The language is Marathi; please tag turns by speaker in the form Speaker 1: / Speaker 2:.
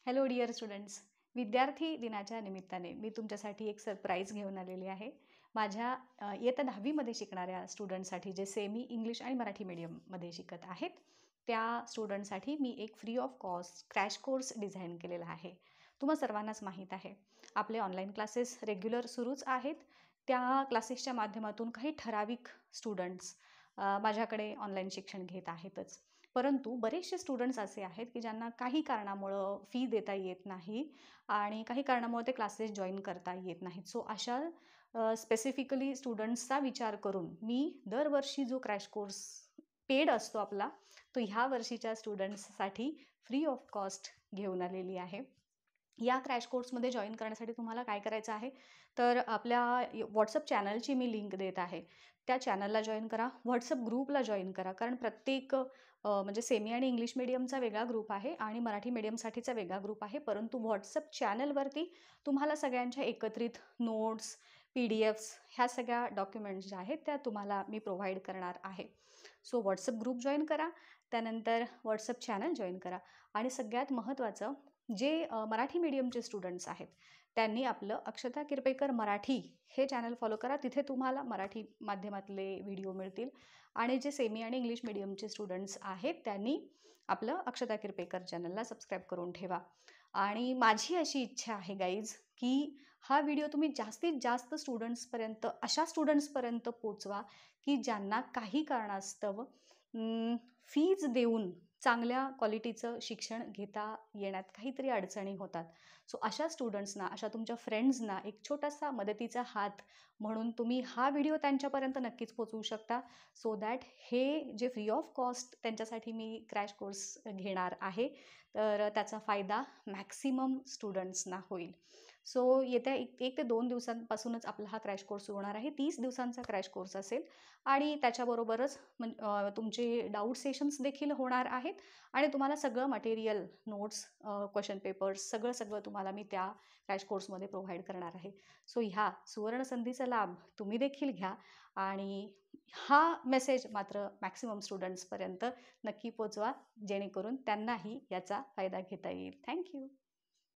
Speaker 1: हॅलो डिअर स्टुडंट्स, विद्यार्थी दिनाच्या निमित्ताने मी तुमच्यासाठी एक सरप्राईज घेऊन आलेली आहे. माझ्या इयत्ता 10वीमध्ये शिकणाऱ्या स्टुडंटसाठी जे सेमी इंग्लिश आणि मराठी मीडियममध्ये शिकत आहेत त्या स्टुडंटसाठी मी एक free of cost crash course design केलेला आहे. तुम्हा सर्वांनाच माहीत आहे, आपले ऑनलाईन क्लासेस रेग्युलर सुरूच आहेत. त्या क्लासेसच्या माध्यमातून काही ठराविक स्टुडंट्स माझ्याकडे ऑनलाईन शिक्षण घेत आहेतच. परंतु बरेचसे स्टुडंट्स असे आहेत की ज्यांना काही कारणामुळं फी देता येत नाही आणि काही कारणामुळे ते क्लासेस जॉईन करता येत नाहीत. सो अशा स्पेसिफिकली स्टुडंट्सचा विचार करून मी दरवर्षी जो क्रॅश कोर्स पेड असतो आपला, तो ह्या वर्षीच्या स्टुडंट्ससाठी फ्री ऑफ कॉस्ट घेऊन आलेली आहे. या क्रॅश कोर्समध्ये जॉईन करण्यासाठी तुम्हाला काय करायचं आहे, तर आपल्या व्हॉट्सअप चॅनलची मी लिंक देत आहे. त्या चॅनलला जॉईन करा, व्हॉट्सअप ग्रुपला जॉईन करा. कारण प्रत्येक म्हणजे सेमी आणि इंग्लिश मीडियमचा वेगळा ग्रुप आहे आणि मराठी मीडियमसाठीचा वेगळा ग्रुप आहे. परंतु व्हॉट्सअप चॅनलवरती तुम्हाला सगळ्यांच्या एकत्रित नोट्स, PDFs ह्या सगळ्या डॉक्युमेंट्स ज्या आहेत त्या तुम्हाला मी प्रोव्हाइड करणार आहे. सो व्हॉट्सअप ग्रुप जॉईन करा, त्यानंतर व्हॉट्सअप चॅनल जॉईन करा आणि सगळ्यात महत्त्वाचं, जे मराठी मीडियमचे स्टुडंट्स आहेत त्यांनी आपलं अक्षता किरपेकर मराठी हे चॅनल फॉलो करा. तिथे तुम्हाला मराठी माध्यमातले व्हिडिओ मिळतील. आणि जे सेमी आणि इंग्लिश मीडियमचे स्टुडंट्स आहेत त्यांनी आपलं अक्षता किरपेकर चॅनलला सबस्क्राईब करून ठेवा. आणि माझी अशी इच्छा आहे गाईज, की हा व्हिडिओ तुम्ही जास्तीत जास्त स्टुडंट्सपर्यंत, अशा स्टुडंट्सपर्यंत पोचवा की ज्यांना काही कारणास्तव फीज देऊन चांगल्या क्वालिटीचं शिक्षण घेता येण्यात काहीतरी अडचणी होतात. सो अशा स्टुडंट्सना, अशा तुमच्या फ्रेंड्सना एक छोटासा मदतीचा हात म्हणून तुम्ही हा व्हिडिओ त्यांच्यापर्यंत नक्कीच पोचवू शकता. सो दॅट हे जे फ्री ऑफ कॉस्ट त्यांच्यासाठी मी क्रॅश कोर्स घेणार आहे, तर त्याचा फायदा मॅक्सिमम स्टुडंट्सना होईल. सो येत्या 1 ते 2 दिवसांपासूनच आपला हा क्रॅश कोर्स सुरू होणार आहे. 30 दिवसांचा क्रॅश कोर्स असेल आणि त्याच्याबरोबरच तुमचे डाऊट सेशन्स देखील होणार आहेत आणि तुम्हाला सगळं मटेरियल, नोट्स, क्वेश्चन पेपर्स सगळं तुम्हाला मी त्या क्रॅश कोर्समध्ये प्रोव्हाइड करणार आहे. सो ह्या सुवर्ण संधीचा लाभ तुम्ही देखील घ्या आणि हा मेसेज मात्र मॅक्सिमम स्टुडंट्सपर्यंत नक्की पोचवा, जेणेकरून त्यांनाही याचा फायदा घेता येईल. थँक्यू.